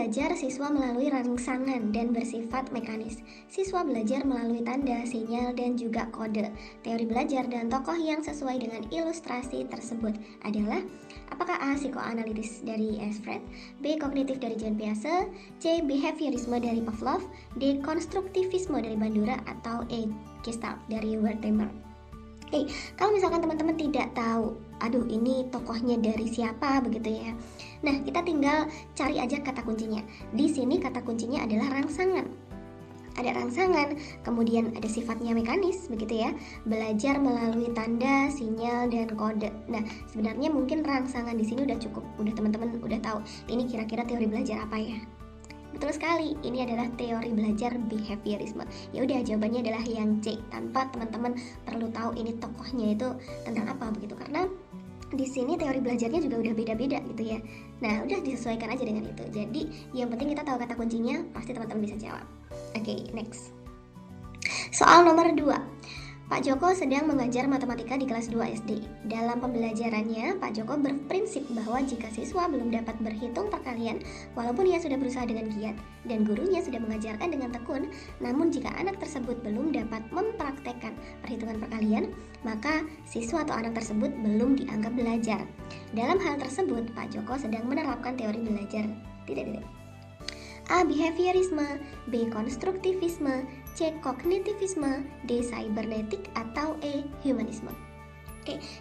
belajar siswa melalui rangsangan dan bersifat mekanis. Siswa belajar melalui tanda, sinyal, dan juga kode. Teori belajar dan tokoh yang sesuai dengan ilustrasi tersebut adalah apakah A. Psikoanalitis dari Alfred, B. Kognitif dari John Piaget, C. Behaviorisme dari Pavlov, D. Konstruktivisme dari Bandura, atau E. Gestalt dari Wertheimer. Kalau misalkan teman-teman tidak tahu, aduh ini tokohnya dari siapa begitu ya. Nah, kita tinggal cari aja kata kuncinya. Di sini kata kuncinya adalah rangsangan. Ada rangsangan, kemudian ada sifatnya mekanis begitu ya. Belajar melalui tanda, sinyal, dan kode. Nah, sebenarnya mungkin rangsangan di sini udah cukup, udah teman-teman udah tahu ini kira-kira teori belajar apa ya. Betul sekali, ini adalah teori belajar behaviorisme. Ya udah, jawabannya adalah yang C, tanpa teman-teman perlu tahu ini tokohnya itu tentang apa begitu, karena di sini teori belajarnya juga udah beda-beda gitu ya. Nah, udah disesuaikan aja dengan itu. Jadi, yang penting kita tahu kata kuncinya, pasti teman-teman bisa jawab. Oke, next. Soal nomor 2. Pak Joko sedang mengajar matematika di kelas 2 SD. Dalam pembelajarannya, Pak Joko berprinsip bahwa jika siswa belum dapat berhitung perkalian, walaupun ia sudah berusaha dengan giat dan gurunya sudah mengajarkan dengan tekun, namun jika anak tersebut belum dapat mempraktekkan perhitungan perkalian, maka siswa atau anak tersebut belum dianggap belajar. Dalam hal tersebut, Pak Joko sedang menerapkan teori belajar. A. Behaviorisme, B. Konstruktivisme, C. Kognitivisme, D. Cybernetik, atau E. Humanisme.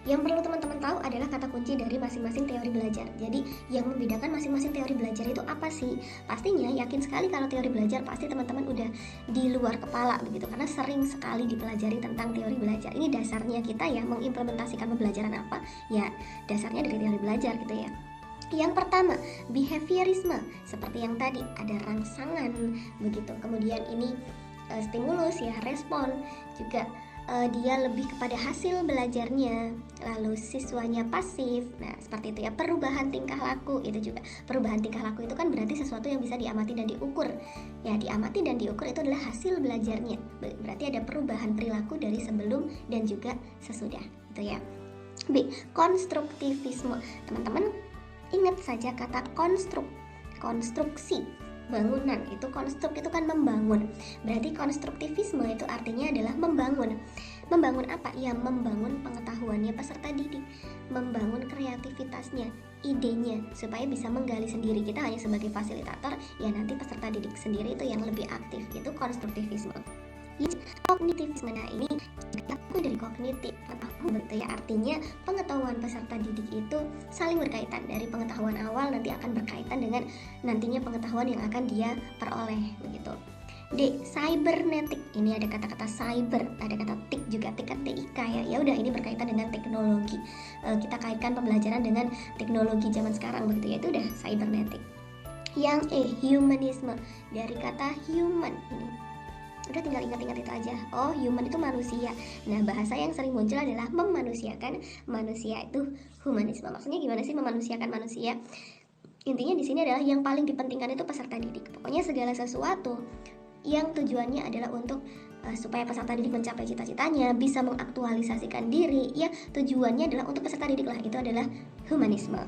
Yang perlu teman-teman tahu adalah kata kunci dari masing-masing teori belajar. Jadi yang membedakan masing-masing teori belajar itu apa sih? Pastinya yakin sekali kalau teori belajar pasti teman-teman udah di luar kepala begitu, karena sering sekali dipelajari tentang teori belajar. Ini dasarnya kita ya, mengimplementasikan pembelajaran apa, ya dasarnya dari teori belajar gitu ya. Yang pertama, behaviorisme, seperti yang tadi ada rangsangan begitu. Kemudian ini stimulus ya, respon juga, dia lebih kepada hasil belajarnya. Lalu siswanya pasif. Nah, seperti itu ya. Perubahan tingkah laku itu juga. Perubahan tingkah laku itu kan berarti sesuatu yang bisa diamati dan diukur. Ya, diamati dan diukur itu adalah hasil belajarnya. Berarti ada perubahan perilaku dari sebelum dan juga sesudah, gitu ya. B. Konstruktivisme. Teman-teman ingat saja kata konstruksi bangunan, itu konstruk itu kan membangun. Berarti konstruktivisme itu artinya adalah membangun. Membangun apa? Ya, membangun pengetahuannya peserta didik, membangun kreativitasnya, idenya, supaya bisa menggali sendiri. Kita hanya sebagai fasilitator, ya nanti peserta didik sendiri itu yang lebih aktif, itu konstruktivisme. Kognitivisme, nah ini aku dari kognitif, betul ya, artinya pengetahuan peserta didik itu saling berkaitan. Dari pengetahuan awal nanti akan berkaitan dengan nantinya pengetahuan yang akan dia peroleh begitu. D. Cybernetik, ini ada kata-kata cyber, ada kata tik juga, TIK ya. Ya udah, ini berkaitan dengan teknologi. Kita kaitkan pembelajaran dengan teknologi zaman sekarang begitu ya, itu udah cybernetik. Yang E. Humanisme, dari kata human ini. Udah tinggal ingat-ingat itu aja. Oh, human itu manusia. Nah, bahasa yang sering muncul adalah memanusiakan manusia, itu humanisme. Maksudnya gimana sih memanusiakan manusia? Intinya di sini adalah yang paling dipentingkan itu peserta didik. Pokoknya segala sesuatu yang tujuannya adalah untuk supaya peserta didik mencapai cita-citanya, bisa mengaktualisasikan diri, ya tujuannya adalah untuk peserta didik lah. Itu adalah humanisme.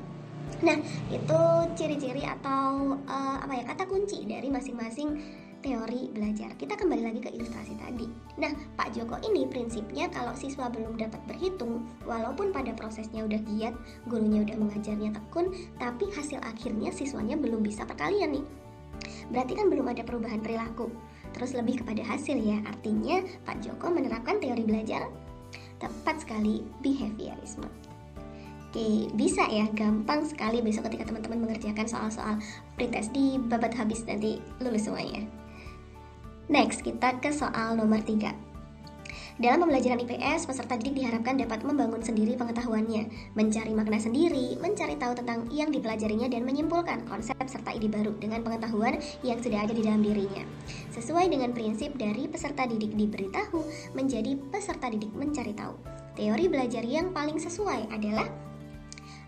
Nah, itu ciri-ciri atau kata kunci dari masing-masing teori belajar. Kita kembali lagi ke ilustrasi tadi. Nah, Pak Joko ini prinsipnya kalau siswa belum dapat berhitung, walaupun pada prosesnya udah giat, gurunya udah mengajarnya tekun, tapi hasil akhirnya siswanya belum bisa perkalian nih. Berarti kan belum ada perubahan perilaku. Terus lebih kepada hasil ya. Artinya Pak Joko menerapkan teori belajar tepat sekali, behaviorisme. Oke, bisa ya, gampang sekali besok ketika teman-teman mengerjakan soal-soal pretest di babat habis nanti lulus semuanya. Next, kita ke soal nomor 3. Dalam pembelajaran IPS, peserta didik diharapkan dapat membangun sendiri pengetahuannya, mencari makna sendiri, mencari tahu tentang yang dipelajarinya, dan menyimpulkan konsep serta ide baru dengan pengetahuan yang sudah ada di dalam dirinya. Sesuai dengan prinsip dari peserta didik diberitahu menjadi peserta didik mencari tahu. Teori belajar yang paling sesuai adalah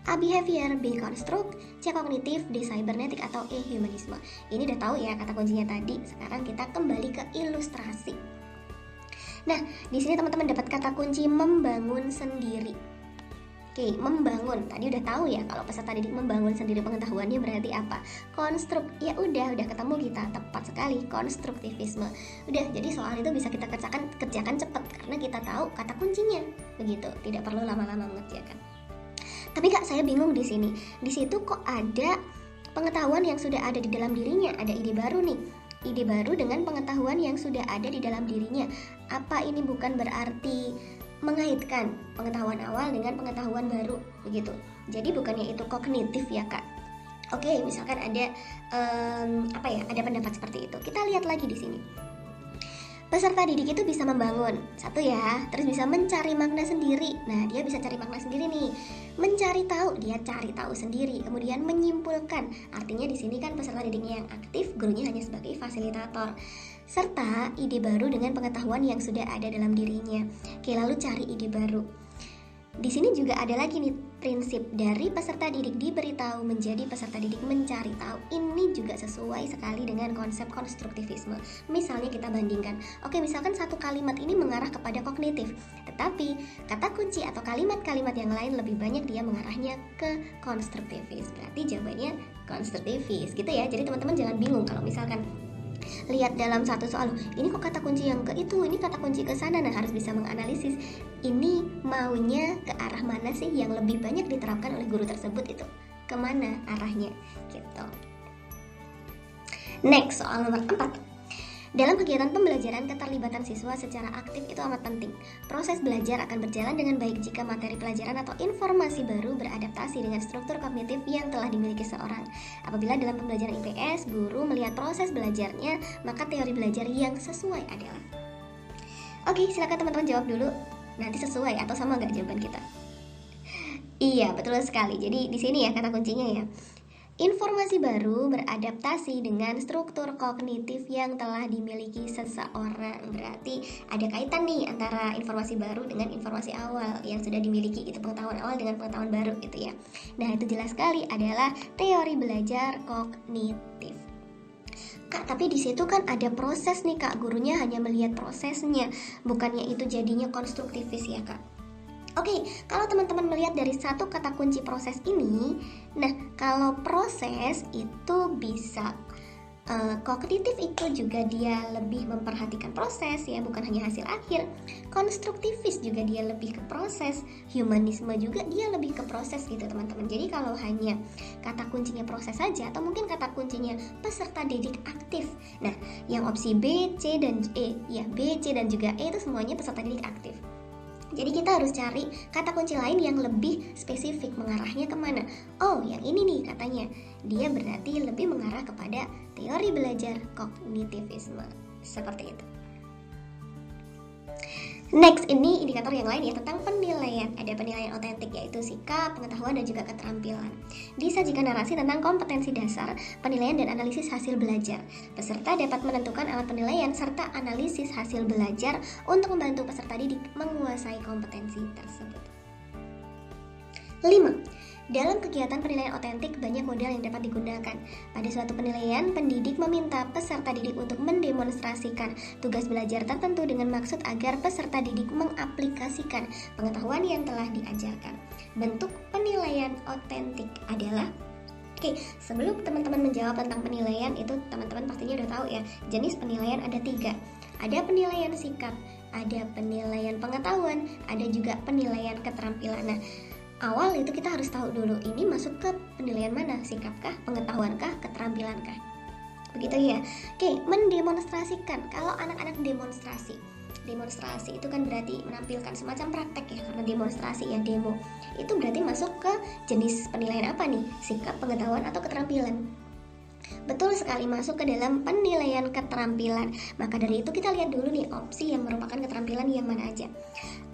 A. Behavior, B. Konstruk, C. Kognitif, D. Cybernetik, atau E. Humanisme. Ini udah tahu ya kata kuncinya tadi. Sekarang kita kembali ke ilustrasi. Nah, di sini teman-teman dapat kata kunci membangun sendiri. Oke, membangun. Tadi udah tahu ya kalau peserta didik membangun sendiri pengetahuannya berarti apa? Konstruk. Ya udah ketemu kita. Tepat sekali, konstruktivisme. Udah, jadi soal itu bisa kita kerjakan cepat karena kita tahu kata kuncinya. Begitu, tidak perlu lama-lama mengerjakan. Tapi Kak, saya bingung di sini. Di situ kok ada pengetahuan yang sudah ada di dalam dirinya, ada ide baru nih. Ide baru dengan pengetahuan yang sudah ada di dalam dirinya. Apa ini bukan berarti mengaitkan pengetahuan awal dengan pengetahuan baru begitu? Jadi bukannya itu kognitif ya Kak? Oke, misalkan ada ada pendapat seperti itu. Kita lihat lagi di sini. Peserta didik itu bisa membangun, satu ya, terus bisa mencari makna sendiri. Nah, dia bisa cari makna sendiri nih. Mencari tahu, dia cari tahu sendiri. Kemudian menyimpulkan, artinya di sini kan peserta didiknya yang aktif, gurunya hanya sebagai fasilitator. Serta ide baru dengan pengetahuan yang sudah ada dalam dirinya. Oke, lalu cari ide baru. Di sini juga ada lagi nih prinsip dari peserta didik diberitahu menjadi peserta didik mencari tahu. Ini juga sesuai sekali dengan konsep konstruktivisme. Misalnya kita bandingkan, oke, misalkan satu kalimat ini mengarah kepada kognitif, tetapi kata kunci atau kalimat-kalimat yang lain lebih banyak dia mengarahnya ke konstruktivis. Berarti jawabannya konstruktivis gitu ya. Jadi teman-teman jangan bingung kalau misalkan lihat dalam satu soal, ini kok kata kunci yang ke itu, ini kata kunci ke sana. Nah, harus bisa menganalisis ini maunya ke arah mana sih yang lebih banyak diterapkan oleh guru tersebut, itu kemana arahnya gitu. Next, soal nomor 4. Dalam kegiatan pembelajaran, keterlibatan siswa secara aktif itu amat penting. Proses belajar akan berjalan dengan baik jika materi pelajaran atau informasi baru beradaptasi dengan struktur kognitif yang telah dimiliki seorang. Apabila dalam pembelajaran IPS, guru melihat proses belajarnya, maka teori belajar yang sesuai adalah. Oke, silakan teman-teman jawab dulu. Nanti sesuai atau sama nggak jawaban kita? Iya, betul sekali. Jadi di sini ya kata kuncinya ya. Informasi baru beradaptasi dengan struktur kognitif yang telah dimiliki seseorang. Berarti ada kaitan nih antara informasi baru dengan informasi awal yang sudah dimiliki, itu pengetahuan awal dengan pengetahuan baru gitu ya. Nah, itu jelas sekali adalah teori belajar kognitif. Kak, tapi di situ kan ada proses nih Kak, gurunya hanya melihat prosesnya, bukannya itu jadinya konstruktivis ya Kak? Oke, kalau teman-teman melihat dari satu kata kunci proses ini, nah kalau proses itu bisa kognitif itu juga dia lebih memperhatikan proses ya, bukan hanya hasil akhir. Konstruktivis juga dia lebih ke proses, humanisme juga dia lebih ke proses gitu teman-teman. Jadi kalau hanya kata kuncinya proses saja, atau mungkin kata kuncinya peserta didik aktif, nah yang opsi B, C, dan E ya, B, C, dan juga E itu semuanya peserta didik aktif. Jadi kita harus cari kata kunci lain yang lebih spesifik mengarahnya kemana. Oh, yang ini nih katanya, dia berarti lebih mengarah kepada teori belajar kognitivisme. Seperti itu. Next, ini indikator yang lain ya tentang penilaian. Ada penilaian otentik yaitu sikap, pengetahuan, dan juga keterampilan. Disajikan narasi tentang kompetensi dasar, penilaian dan analisis hasil belajar. Peserta dapat menentukan alat penilaian serta analisis hasil belajar untuk membantu peserta didik menguasai kompetensi tersebut. 5. Dalam kegiatan penilaian otentik, banyak model yang dapat digunakan. Pada suatu penilaian, pendidik meminta peserta didik untuk mendemonstrasikan tugas belajar tertentu dengan maksud agar peserta didik mengaplikasikan pengetahuan yang telah diajarkan. Bentuk penilaian otentik adalah sebelum teman-teman menjawab tentang penilaian, itu teman-teman pastinya udah tahu ya, jenis penilaian ada 3. Ada penilaian sikap, ada penilaian pengetahuan, ada juga penilaian keterampilan. Nah, awal itu kita harus tahu dulu ini masuk ke penilaian mana, sikapkah, pengetahuankah, keterampilankah. Begitu ya. Mendemonstrasikan. Kalau anak-anak demonstrasi itu kan berarti menampilkan semacam praktek ya, karena demonstrasi ya, demo. Itu berarti masuk ke jenis penilaian apa nih? Sikap, pengetahuan, atau keterampilan? Betul sekali, masuk ke dalam penilaian keterampilan. Maka dari itu kita lihat dulu nih opsi yang merupakan keterampilan yang mana aja.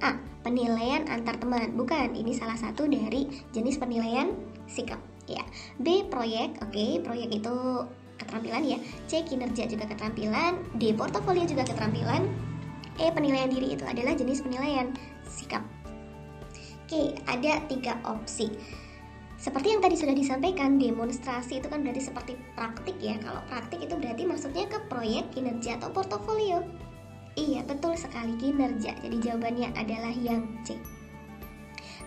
A. Penilaian antar teman. Bukan, ini salah satu dari jenis penilaian sikap ya. B. Proyek. Proyek itu keterampilan ya. C. Kinerja juga keterampilan. D. Portofolio juga keterampilan. E. Penilaian diri itu adalah jenis penilaian sikap. Ada 3 opsi. Seperti yang tadi sudah disampaikan, demonstrasi itu kan berarti seperti praktik ya. Kalau praktik itu berarti maksudnya ke proyek, kinerja, atau portofolio. Iya, betul sekali, kinerja. Jadi jawabannya adalah yang C.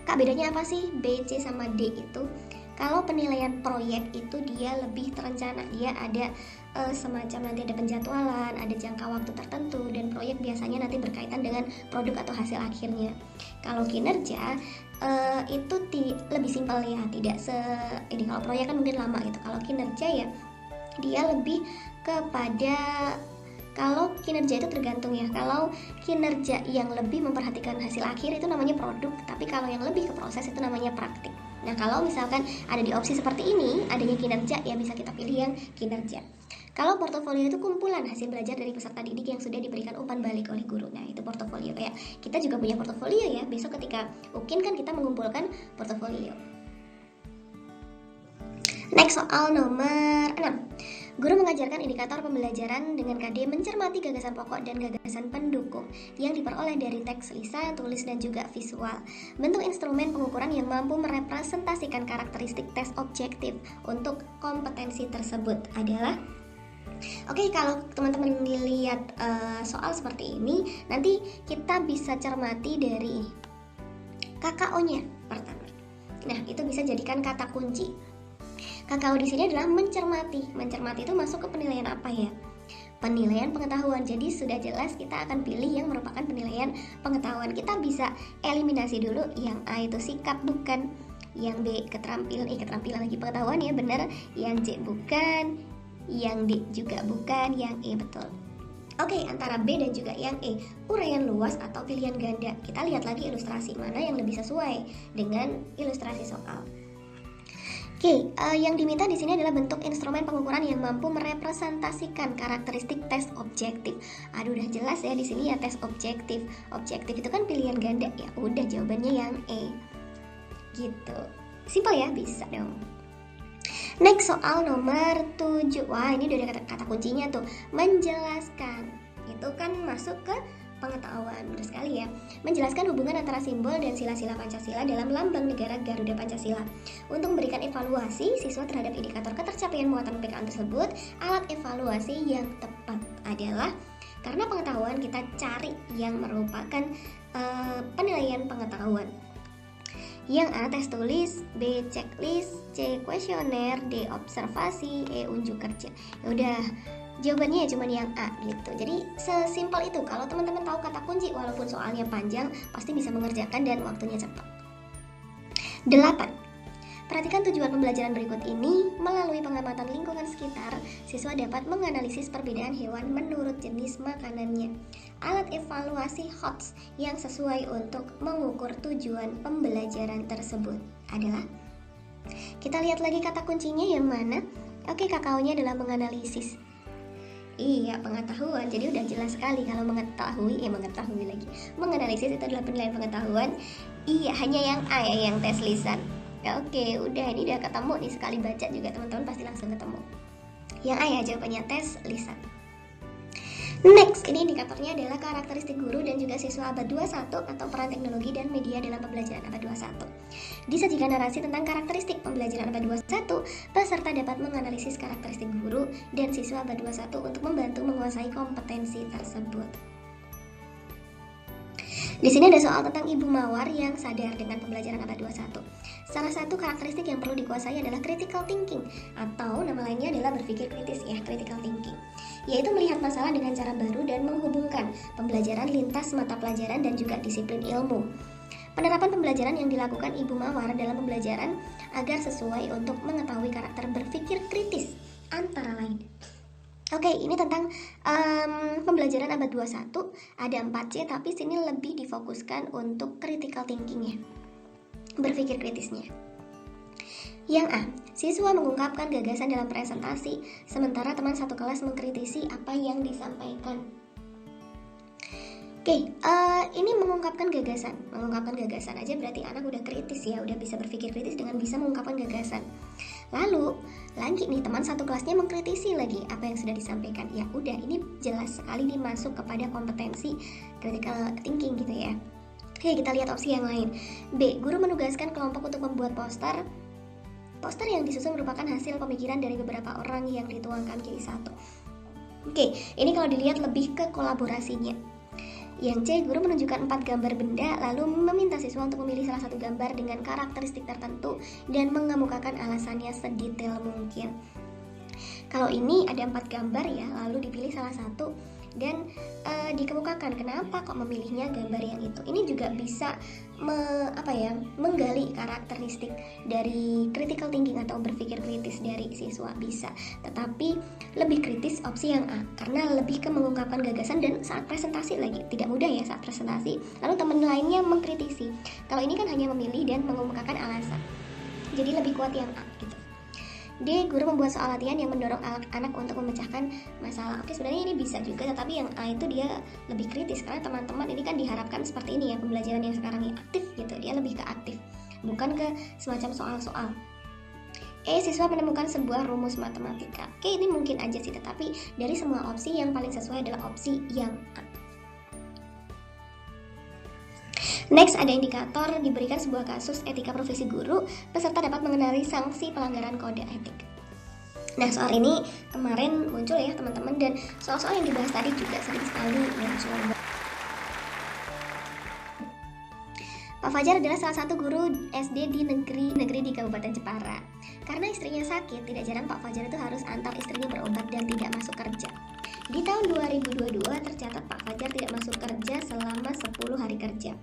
Kak, bedanya apa sih B, C sama D itu? Kalau penilaian proyek itu dia lebih terencana, dia ada semacam nanti ada penjadwalan, ada jangka waktu tertentu, dan proyek biasanya nanti berkaitan dengan produk atau hasil akhirnya. Kalau kinerja itu lebih simpel ya, tidak ini. Kalau proyek kan mungkin lama gitu. Kalau kinerja ya dia lebih kepada, kalau kinerja itu tergantung ya. Kalau kinerja yang lebih memperhatikan hasil akhir itu namanya produk, tapi kalau yang lebih ke proses itu namanya praktik. Nah, kalau misalkan ada di opsi seperti ini, adanya kinerja, ya bisa kita pilih yang kinerja. Kalau portofolio itu kumpulan hasil belajar dari peserta didik yang sudah diberikan umpan balik oleh guru. Nah, itu portofolio. Kayak kita juga punya portofolio ya. Besok ketika UKIN kan kita mengumpulkan portofolio. Next, soal nomor 6. Guru mengajarkan indikator pembelajaran dengan KD mencermati gagasan pokok dan gagasan pendukung yang diperoleh dari teks lisan, tulis, dan juga visual. Bentuk instrumen pengukuran yang mampu merepresentasikan karakteristik tes objektif untuk kompetensi tersebut adalah, oke, kalau teman-teman dilihat soal seperti ini, nanti kita bisa cermati dari KKO-nya pertama. Nah, itu bisa jadikan kata kunci. KKO di sini adalah mencermati. Mencermati itu masuk ke penilaian apa ya? Penilaian pengetahuan. Jadi sudah jelas kita akan pilih yang merupakan penilaian pengetahuan. Kita bisa eliminasi dulu. Yang A itu sikap bukan, yang B keterampilan lagi pengetahuan ya benar, yang C bukan, yang D juga bukan, yang E betul. Oke, antara B dan juga yang E, uraian luas atau pilihan ganda. Kita lihat lagi ilustrasi mana yang lebih sesuai dengan ilustrasi soal. Oke, yang diminta di sini adalah bentuk instrumen pengukuran yang mampu merepresentasikan karakteristik tes objektif. Aduh, udah jelas ya di sini ya, tes objektif. Objektif itu kan pilihan ganda. Ya udah, jawabannya yang E. Gitu. Simpel ya, bisa dong. Next, soal nomor 7. Wah, ini udah ada kata kuncinya tuh. Menjelaskan. Itu kan masuk ke pengetahuan, benar sekali ya. Menjelaskan hubungan antara simbol dan sila-sila Pancasila dalam lambang negara Garuda Pancasila. Untuk memberikan evaluasi siswa terhadap indikator ketercapaian muatan PPKN tersebut, alat evaluasi yang tepat adalah, karena pengetahuan kita cari yang merupakan penilaian pengetahuan. Yang A tes tulis, B checklist, C kuesioner, D observasi, E unjuk kerja. Ya udah, jawabannya ya cuma yang A gitu. Jadi sesimpel itu. Kalau teman-teman tahu kata kunci, walaupun soalnya panjang, pasti bisa mengerjakan dan waktunya cepat. 8. Perhatikan tujuan pembelajaran berikut ini. Melalui pengamatan lingkungan sekitar, siswa dapat menganalisis perbedaan hewan menurut jenis makanannya. Alat evaluasi HOTS yang sesuai untuk mengukur tujuan pembelajaran tersebut adalah, kita lihat lagi kata kuncinya yang mana. Oke, KKO-nya adalah menganalisis. Iya, pengetahuan. Jadi udah jelas sekali kalau mengetahui lagi. Menganalisis itu adalah penilaian pengetahuan. Iya, hanya yang A ya, yang tes lisan. Oke, udah, ini udah ketemu nih, sekali baca juga teman-teman pasti langsung ketemu. Yang A ya jawabannya, tes lisan. Next, ini indikatornya adalah karakteristik guru dan juga siswa abad 21 atau peran teknologi dan media dalam pembelajaran abad 21. Disajikan narasi tentang karakteristik pembelajaran abad 21, peserta dapat menganalisis karakteristik guru dan siswa abad 21 untuk membantu menguasai kompetensi tersebut. Di sini ada soal tentang Ibu Mawar yang sadar dengan pembelajaran abad 21. Salah satu karakteristik yang perlu dikuasai adalah critical thinking, atau nama lainnya adalah berpikir kritis ya, critical thinking, yaitu melihat masalah dengan cara baru dan menghubungkan pembelajaran lintas mata pelajaran dan juga disiplin ilmu. Penerapan pembelajaran yang dilakukan Ibu Mawar dalam pembelajaran agar sesuai untuk mengetahui karakter berpikir kritis antara lain. Oke, ini tentang pembelajaran abad 21, ada 4C, tapi sini lebih difokuskan untuk critical thinking-nya, berpikir kritisnya. Yang A, siswa mengungkapkan gagasan dalam presentasi, sementara teman satu kelas mengkritisi apa yang disampaikan. Oke, ini mengungkapkan gagasan aja berarti anak udah kritis ya, udah bisa berpikir kritis dengan bisa mengungkapkan gagasan. Lalu lagi nih, teman satu kelasnya mengkritisi lagi apa yang sudah disampaikan. Ya udah, ini jelas sekali dimasuk kepada kompetensi critical thinking gitu ya. Oke, kita lihat opsi yang lain. B, guru menugaskan kelompok untuk membuat poster. Poster yang disusun merupakan hasil pemikiran dari beberapa orang yang dituangkan jadi satu. Oke, ini kalau dilihat lebih ke kolaborasinya. Yang C, guru menunjukkan 4 gambar benda lalu meminta siswa untuk memilih salah satu gambar dengan karakteristik tertentu dan mengemukakan alasannya sedetail mungkin. Kalau ini ada 4 gambar ya, lalu dipilih salah satu dan dikemukakan kenapa kok memilihnya gambar yang itu. Ini juga bisa menggali karakteristik dari critical thinking atau berpikir kritis dari siswa bisa. Tetapi lebih kritis opsi yang A karena lebih ke mengungkapkan gagasan dan saat presentasi lagi tidak mudah ya saat presentasi. Lalu teman lainnya mengkritisi. Kalau ini kan hanya memilih dan mengemukakan alasan. Jadi lebih kuat yang A gitu. D, guru membuat soal latihan yang mendorong anak untuk memecahkan masalah. Oke, sebenarnya ini bisa juga, tetapi yang A itu dia lebih kritis karena teman-teman ini kan diharapkan seperti ini ya, pembelajaran yang sekarang ini aktif gitu, dia lebih ke aktif, bukan ke semacam soal-soal. E, siswa menemukan sebuah rumus matematika. Oke, ini mungkin aja sih, tetapi dari semua opsi yang paling sesuai adalah opsi yang A. Next, ada indikator diberikan sebuah kasus etika profesi guru, peserta dapat mengenali sanksi pelanggaran kode etik. Nah, soal ini kemarin muncul ya teman-teman, dan soal-soal yang dibahas tadi juga sering sekali muncul. Pak Fajar adalah salah satu guru SD di negeri di Kabupaten Jepara. Karena istrinya sakit, tidak jarang Pak Fajar itu harus antar istrinya berobat dan tidak masuk kerja. Di tahun 2022 tercatat Pak Fajar tidak masuk kerja selama 10 hari kerja.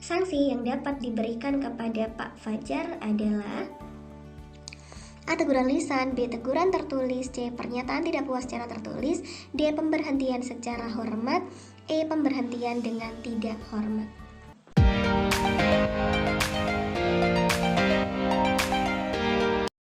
Sanksi yang dapat diberikan kepada Pak Fajar adalah A, teguran lisan, B, teguran tertulis, C, pernyataan tidak puas secara tertulis, D, pemberhentian secara hormat, E, pemberhentian dengan tidak hormat.